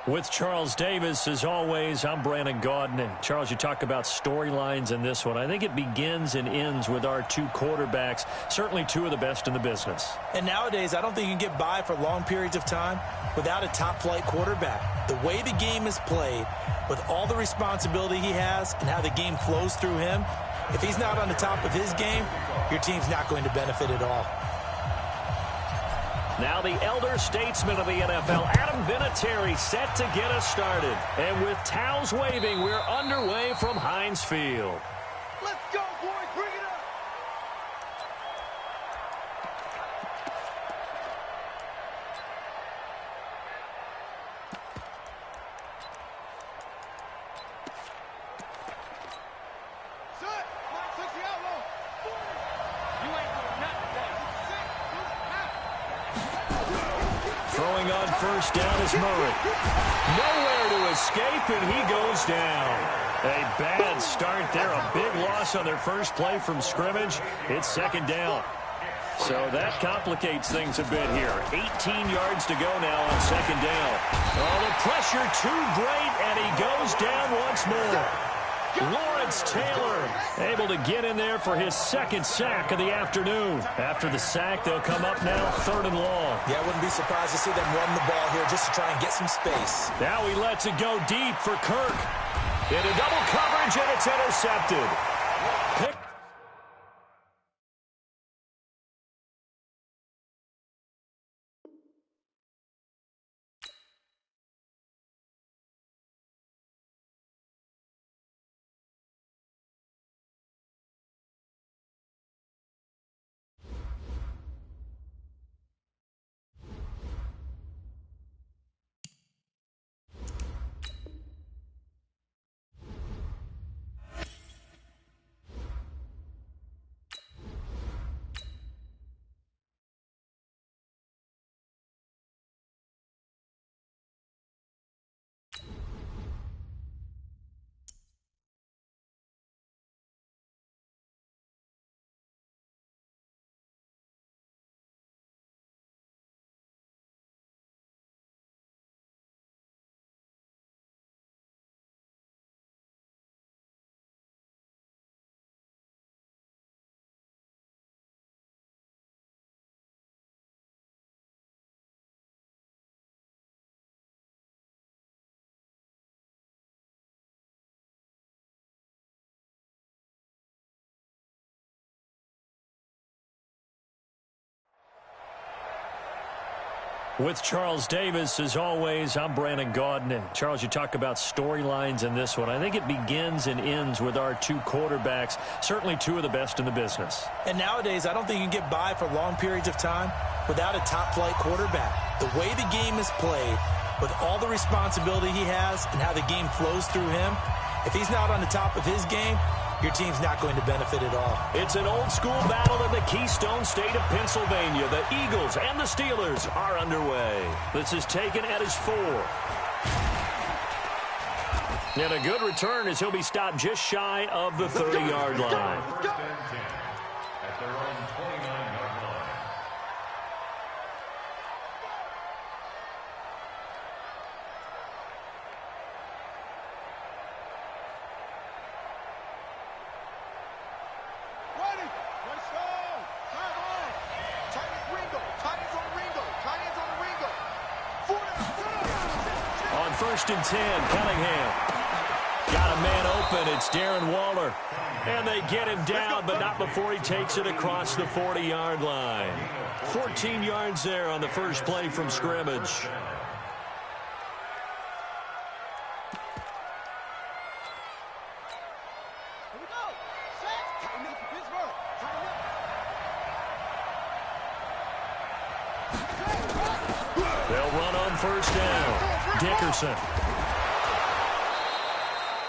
With Charles Davis, as always, I'm Brandon Gaudin. Charles, you talk about storylines in this one. I think it begins and ends with our two quarterbacks, certainly two of the best in the business. And nowadays, I don't think you can get by for long periods of time without a top-flight quarterback. The way the game is played, with all the responsibility he has and how the game flows through him, if he's not on the top of his game, your team's not going to benefit at all. Now the elder statesman of the NFL, Adam Vinatieri, set to get us started. And with towels waving, we're underway from Heinz Field. Let's go, boys. Bring it up. Set. Line 60 outlaw. 40. You ain't doing nothing today. Throwing on first down is Murray. Nowhere to escape, and he goes down. A bad start there. A big loss on their first play from scrimmage. It's second down. So that complicates things a bit here. 18 yards to go now on second down. Oh, the pressure too great, and he goes down once more. Lawrence Taylor able to get in there for his second sack of the afternoon. After the sack, they'll come up now third and long. Yeah, I wouldn't be surprised to see them run the ball here just to try and get some space. Now he lets it go deep for Kirk. Into double coverage, and it's intercepted. Pick. With Charles Davis, as always, I'm Brandon Gaudin. Charles, you talk about storylines in this one. I think it begins and ends with our two quarterbacks, certainly two of the best in the business. And nowadays, I don't think you can get by for long periods of time without a top-flight quarterback. The way the game is played, with all the responsibility he has and how the game flows through him, if he's not on the top of his game, your team's not going to benefit at all. It's an old-school battle in the Keystone State of Pennsylvania. The Eagles and the Steelers are underway. This is taken at his 4. And a good return as he'll be stopped just shy of the 30-yard line. First and 10, Cunningham. Got a man open. It's Darren Waller. And they get him down, but not before he takes it across the 40-yard line. 14 yards there on the first play from scrimmage. Here we go. Set. Tighten up for Pittsburgh. Tighten up. They'll run on first down. Dickerson.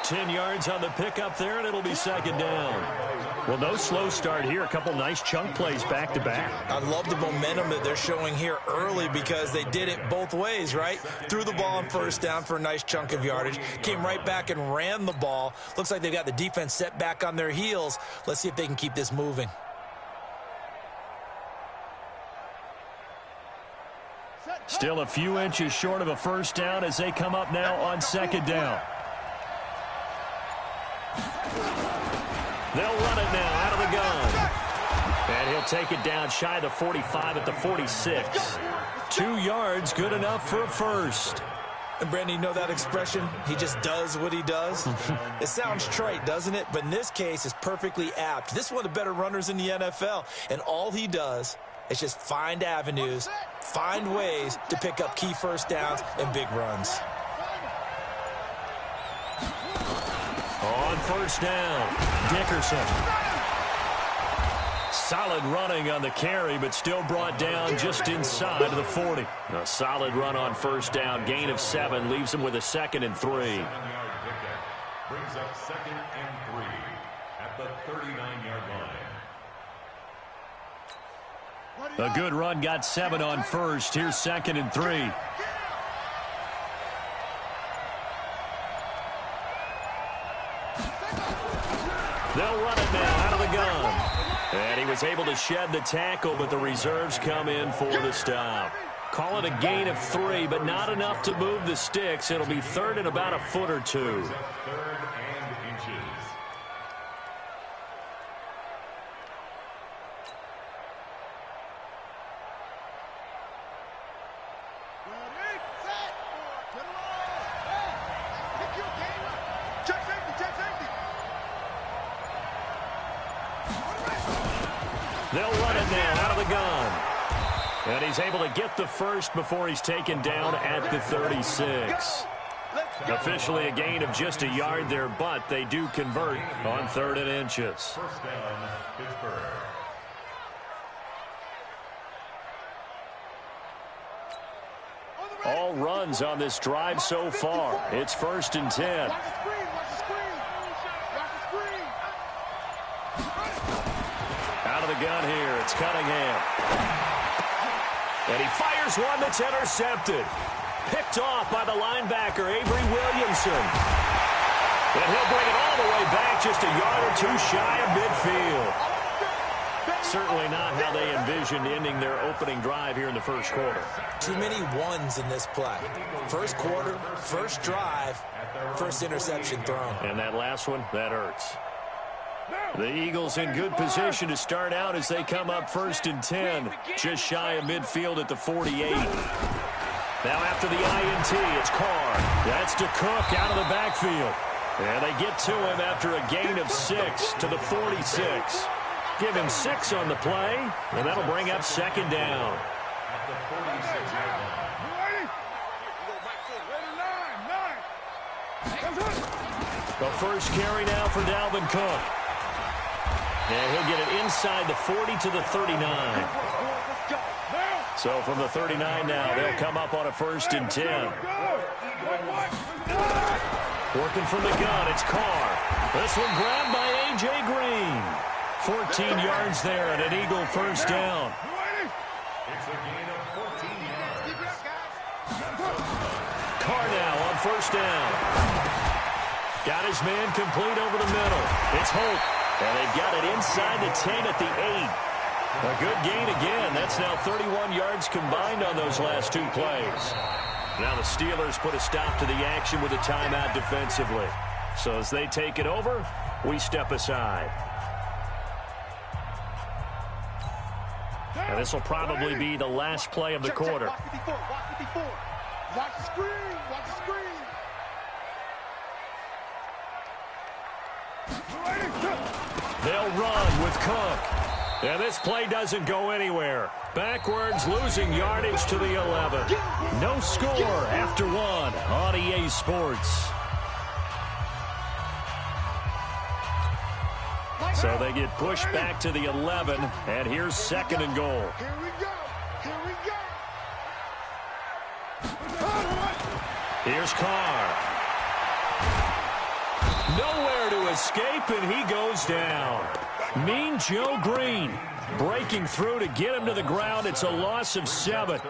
10 yards on the pickup there, and it'll be second down. Well, no slow start here. A couple nice chunk plays back-to-back. I love the momentum that they're showing here early because they did it both ways, right? Threw the ball on first down for a nice chunk of yardage. Came right back and ran the ball. Looks like they've got the defense set back on their heels. Let's see if they can keep this moving. Set. Still a few inches short of a first down as they come up now on second down. They'll run it now out of the gun. And he'll take it down shy of the 45 at the 46. 2 yards, good enough for a first. And Brandon, you know that expression? He just does what he does? It sounds trite, doesn't it? But in this case, it's perfectly apt. This is one of the better runners in the NFL. And all he does is just find avenues, find ways to pick up key first downs and big runs. On first down, Dickerson. Solid running on the carry, but still brought down just inside of the 40. A solid run on first down. Gain of 7 leaves him with a 2nd and 3. Brings up 2nd and 3 at the 39-yard line. A good run got 7 on first. Here's 2nd and 3. They'll run it now out of the gun. And he was able to shed the tackle, but the reserves come in for the stop. Call it a gain of 3, but not enough to move the sticks. It'll be 3rd and about a foot or 2. 3rd and inches. They'll run it now out of the gun. And he's able to get the first before he's taken down at the 36. Officially a gain of just a yard there, but they do convert on 3rd and inches. First down, Pittsburgh. All runs on this drive so far. It's 1st and 10. Out of the gun here, it's Cunningham. And he fires one that's intercepted. Picked off by the linebacker, Avery Williamson. And he'll bring it all the way back just a yard or 2 shy of midfield. Certainly not how they envisioned ending their opening drive here in the first quarter. Too many ones in this play. First quarter, first drive, first interception thrown. And that last one, that hurts. The Eagles in good position to start out as they come up 1st and 10, just shy of midfield at the 48. Now after the INT, it's Carr. That's to Cook out of the backfield. And they get to him after a gain of 6 to the 46. Give him 6 on the play, and that'll bring up 2nd down. At the 46-yard line. The first carry now for Dalvin Cook. And he'll get it inside the 40 to the 39. So from the 39 now, they'll come up on a 1st and 10. Working from the gun, it's Carr. This one grabbed by A.J. Green. 14 yards there and an Eagle first down. It's a gain of 14 yards. Carr now on 1st down. Got his man complete over the middle. It's Hope. And they've got it inside the 10 at the 8. A good gain again. That's now 31 yards combined on those last 2 plays. Now the Steelers put a stop to the action with a timeout defensively. So as they take it over, we step aside. And this will probably be the last play of the quarter. Watch the screen. Watch the screen. They'll run with Cook. And this play doesn't go anywhere. Backwards, losing yardage to the 11. No score after 1 on EA Sports. So they get pushed back to the 11, and here's 2nd and goal. Here we go. Here's Carr. Nowhere to escape, and he goes down. Mean Joe Green breaking through to get him to the ground. It's a loss of 7.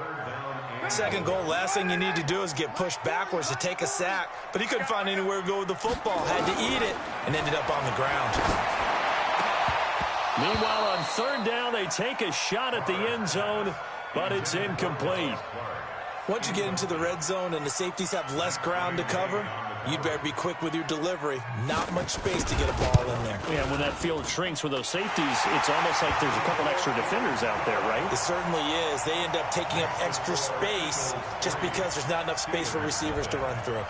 2nd goal, last thing you need to do is get pushed backwards to take a sack. But he couldn't find anywhere to go with the football. Had to eat it and ended up on the ground. Meanwhile, on 3rd down, they take a shot at the end zone, but it's incomplete. Once you get into the red zone and the safeties have less ground to cover, you'd better be quick with your delivery. Not much space to get a ball in there. Yeah, when that field shrinks with those safeties, it's almost like there's a couple extra defenders out there, right? It certainly is. They end up taking up extra space just because there's not enough space for receivers to run through.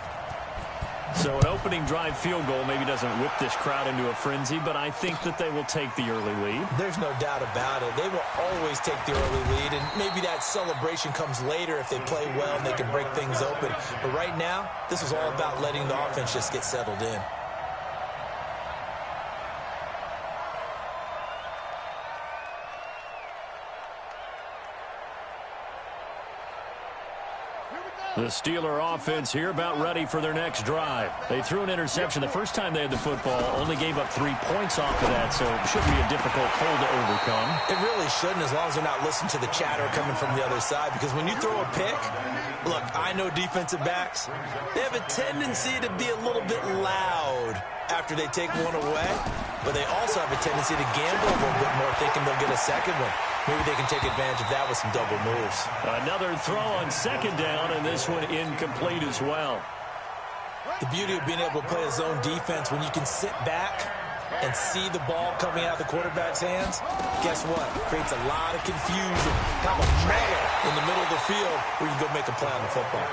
So an opening drive field goal maybe doesn't whip this crowd into a frenzy, but I think that they will take the early lead. There's no doubt about it. They will always take the early lead, and maybe that celebration comes later if they play well and they can break things open. But right now, this is all about letting the offense just get settled in. The Steeler offense here about ready for their next drive. They threw an interception the first time they had the football, only gave up 3 points off of that, so it shouldn't be a difficult hole to overcome. It really shouldn't, as long as they're not listening to the chatter coming from the other side, because when you throw a pick, look, I know defensive backs, they have a tendency to be a little bit loud after they take one away, but they also have a tendency to gamble a little bit more, thinking they'll get a second one. Maybe they can take advantage of that with some double moves. Another throw on second down, and this one incomplete as well. The beauty of being able to play a zone defense, when you can sit back and see the ball coming out of the quarterback's hands, guess what? Creates a lot of confusion. Have a metal in the middle of the field where you can go make a play on the football.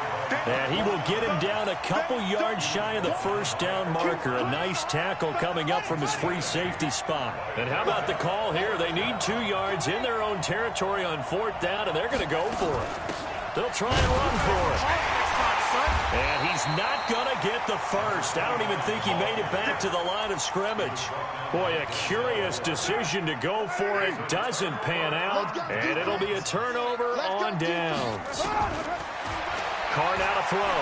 And he will get him down a couple yards shy of the first down marker. A nice tackle coming up from his free safety spot. And how about the call here? They need 2 yards in their own territory on 4th down, and they're going to go for it. They'll try and run for it. And he's not going to get the first. I don't even think he made it back to the line of scrimmage. Boy, a curious decision to go for it. Doesn't pan out, and it'll be a turnover on downs. Carr now to throw.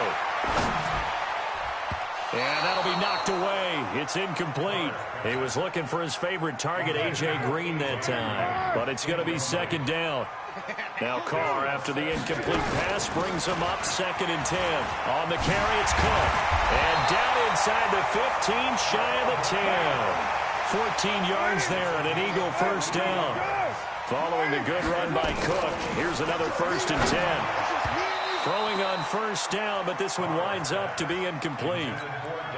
And that'll be knocked away. It's incomplete. He was looking for his favorite target, A.J. Green, that time. But it's going to be second down. Now Carr, after the incomplete pass, brings him up 2nd and 10. On the carry, it's Cook. And down inside the 15, shy of the 10. 14 yards there and an Eagle first down. Following the good run by Cook, here's another 1st and 10. Throwing on 1st down, but this one winds up to be incomplete.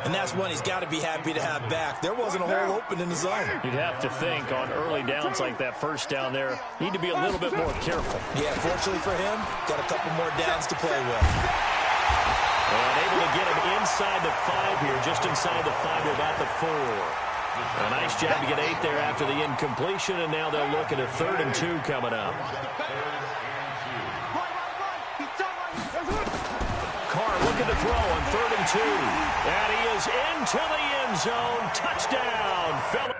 And that's one he's got to be happy to have back. There wasn't a hole open in the zone. You'd have to think on early downs like that 1st down there, need to be a little bit more careful. Yeah, fortunately for him, got a couple more downs to play with. And able to get him inside the 5 here, just inside the 5 with at the 4. A nice job to get 8 there after the incompletion, and now they'll look at a 3rd and 2 coming up. Carr looking to throw on 3rd and 2. And he is into the end zone. Touchdown, Phillips.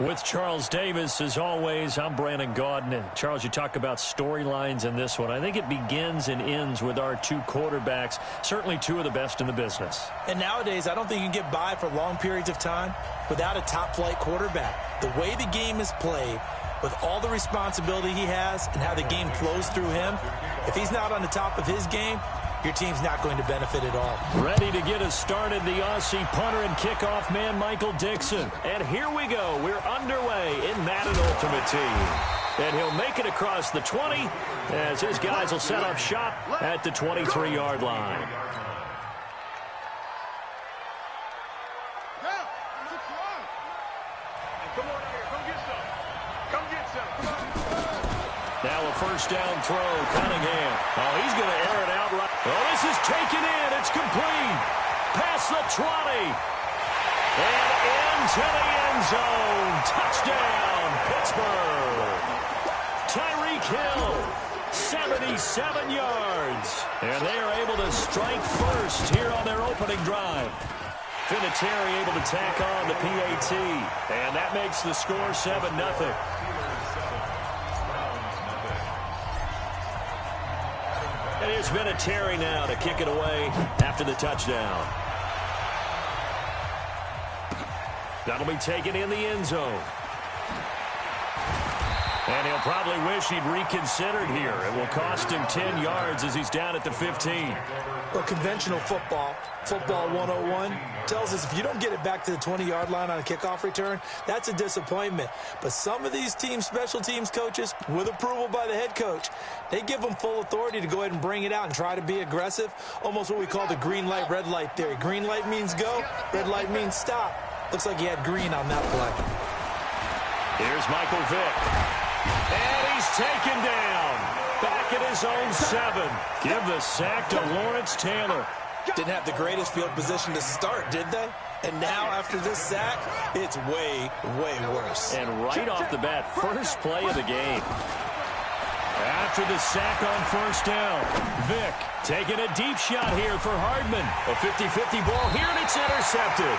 With Charles Davis, as always, I'm Brandon Gaudin. Charles, you talk about storylines in this one. I think it begins and ends with our 2 quarterbacks, certainly 2 of the best in the business. And nowadays, I don't think you can get by for long periods of time without a top-flight quarterback. The way the game is played, with all the responsibility he has and how the game flows through him, if he's not on the top of his game, your team's not going to benefit at all. Ready to get us started, the Aussie punter and kickoff man, Michael Dixon. And here we go. We're underway in Madden Ultimate Team. And he'll make it across the 20 as his guys will set up shop at the 23-yard line. Now a first down throw, Cunningham. Oh, he's going to air it out right. Oh, this is taken in. It's complete. Past the 20. And into the end zone. Touchdown, Pittsburgh. Tyreek Hill, 77 yards. And they are able to strike first here on their opening drive. Vinatieri able to tack on the PAT. And that makes the score 7-0. It is Vinatieri now to kick it away after the touchdown. That'll be taken in the end zone. And he'll probably wish he'd reconsidered here. It will cost him 10 yards as he's down at the 15. Well, conventional football 101, tells us if you don't get it back to the 20-yard line on a kickoff return, that's a disappointment. But some of these teams, special teams coaches, with approval by the head coach, they give them full authority to go ahead and bring it out and try to be aggressive, almost what we call the green light, red light theory. Green light means go, red light means stop. Looks like he had green on that play. Here's Michael Vick. And he's taken down. Back at his own 7. Give the sack to Lawrence Taylor. Didn't have the greatest field position to start, did they? And now, after this sack, it's way, way worse. And right off the bat, first play of the game. After the sack on first down, Vick taking a deep shot here for Hardman. A 50-50 ball here, and it's intercepted.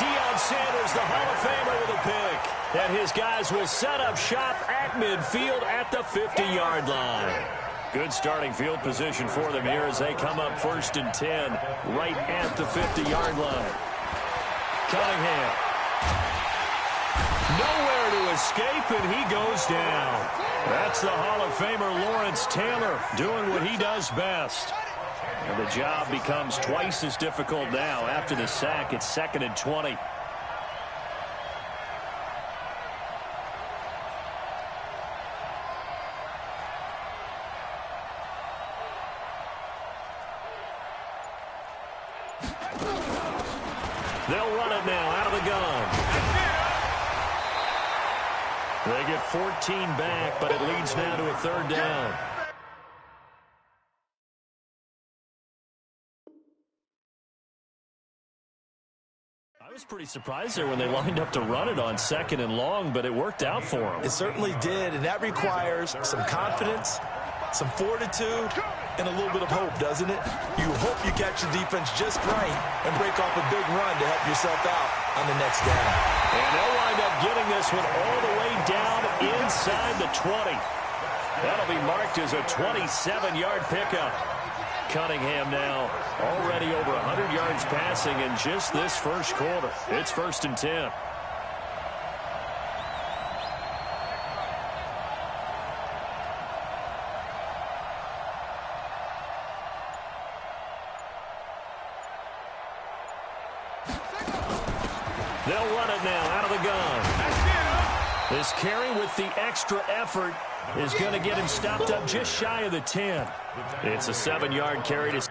Deion Sanders, the Hall of Famer, with a pick. And his guys will set up shop at midfield at the 50-yard line. Good starting field position for them here as they come up 1st and 10 right at the 50-yard line. Cunningham. Nowhere to escape, and he goes down. That's the Hall of Famer Lawrence Taylor doing what he does best. And the job becomes twice as difficult now after the sack. It's 2nd and 20. They'll run it now out of the gun. They get 14 back, but it leads now to a 3rd down. I was pretty surprised there when they lined up to run it on 2nd and long, but it worked out for them. It certainly did, and that requires some confidence, some fortitude, and a little bit of hope, doesn't it? You hope you catch the defense just right and break off a big run to help yourself out on the next down. And they'll wind up getting this one all the way down inside the 20. That'll be marked as a 27-yard pickup. Cunningham now already over 100 yards passing in just this first quarter. It's 1st and 10. They'll run it now out of the gun. This carry with the extra effort is going to get him stopped up just shy of the 10. It's a 7-yard carry to